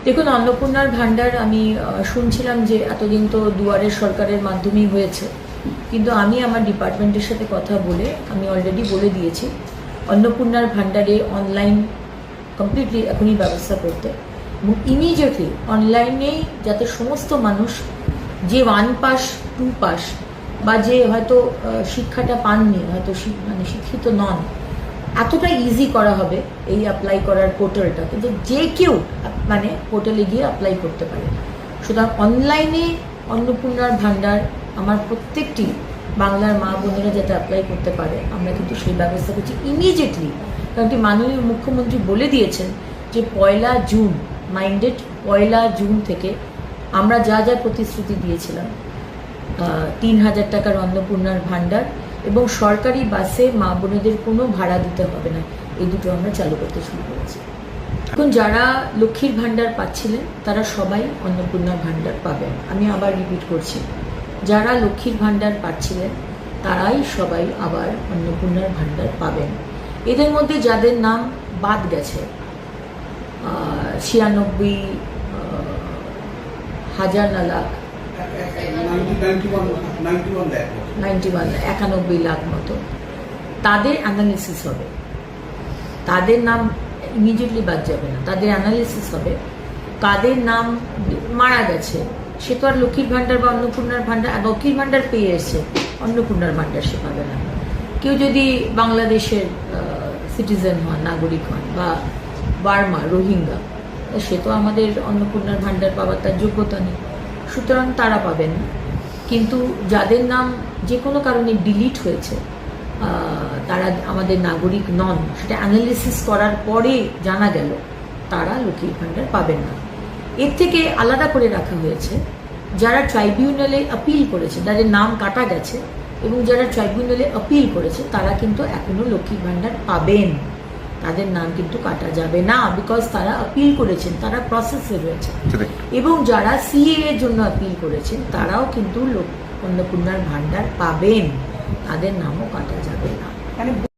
দেখুন, অন্নপূর্ণার ভাণ্ডার আমি শুনছিলাম যে এতদিন তো দুয়ারের সরকারের মাধ্যমেই হয়েছে, কিন্তু আমি আমার ডিপার্টমেন্টের সাথে কথা বলে আমি অলরেডি বলে দিয়েছি অন্নপূর্ণার ভাণ্ডারে অনলাইন কমপ্লিটলি এখনই ব্যবস্থা করতে, এবং ইমিডিয়েটলি অনলাইনেই যাতে সমস্ত মানুষ যে 1 পাস 2 পাস বা যে হয়তো শিক্ষাটা পাননি, হয়তো শিক্ষিত নন, এতটা ইজি করা হবে এই অ্যাপ্লাই করার পোর্টালটাকে যে কেউ পোর্টালে গিয়ে অ্যাপ্লাই করতে পারে। সুতরাং অনলাইনে অন্নপূর্ণার ভাণ্ডার আমার প্রত্যেকটি বাংলার মা বোনেরা যাতে অ্যাপ্লাই করতে পারে, আমরা কিন্তু সেই ব্যবস্থা করছি ইমিডিয়েটলি। কারণ কি মাননীয় মুখ্যমন্ত্রী বলে দিয়েছেন যে 1 জুন, মাইন্ডেড 1 জুন থেকে আমরা যা যা প্রতিশ্রুতি দিয়েছিলাম 3000 টাকার অন্নপূর্ণার ভাণ্ডার এবং সরকারি বাসে মা বোনেদের কোনো ভাড়া দিতে হবে না, এই দুটো আমরা চালু করতে শুরু করেছি। এখন যারা লক্ষ্মীর ভাণ্ডার পাচ্ছিলেন তারা সবাই অন্নপূর্ণার ভাণ্ডার পাবেন। আমি আবার রিপিট করছি, যারা লক্ষ্মীর ভাণ্ডার পাচ্ছিলেন তারাই সবাই আবার অন্নপূর্ণার ভাণ্ডার পাবেন। এদের মধ্যে যাদের নাম বাদ গেছে 96,000 না লাখ 91 লাখ মতো, তাদের অ্যানালিসিস হবে। তাদের নাম ইমিডিয়েটলি বাদ যাবে না, তাদের অ্যানালিসিস হবে। কাদের নাম মারা গেছে সে তো আর লক্ষ্মীর ভাণ্ডার বা অন্নপূর্ণার ভাণ্ডার, লক্ষ্মীর ভাণ্ডার পেয়ে এসছে, অন্নপূর্ণার ভাণ্ডার সে পাবে না। কেউ যদি বাংলাদেশের সিটিজেন হন, নাগরিক হন, বা বার্মা, রোহিঙ্গা, সে তো আমাদের অন্নপূর্ণার ভাণ্ডার পাওয়ার তার যোগ্যতা নেই, সুতরাং তারা পাবেন না। কিন্তু যাদের নাম যে কোনো কারণে ডিলিট হয়েছে, তারা আমাদের নাগরিক নন, সেটা অ্যানালিসিস করার পরে জানা গেল, তারা লক্ষ্মীর ভাণ্ডার পাবেন না। এর থেকে আলাদা করে রাখা হয়েছে যারা ট্রাইব্যুনালে আপিল করেছে, যাদের নাম কাটা গেছে এবং যারা ট্রাইব্যুনালে আপিল করেছে তারা কিন্তু এখনও লক্ষ্মীর ভাণ্ডার পাবেন, তাদের নাম কিন্তু কাটা যাবে না, বিকজ তারা আপিল করেছেন, তারা প্রসেসে রয়েছে। এবং যারা সিএ এর জন্য আপিল করেছেন তারাও কিন্তু অন্নপূর্ণার ভাণ্ডার পাবেন, তাদের নামও কাটা যাবে না।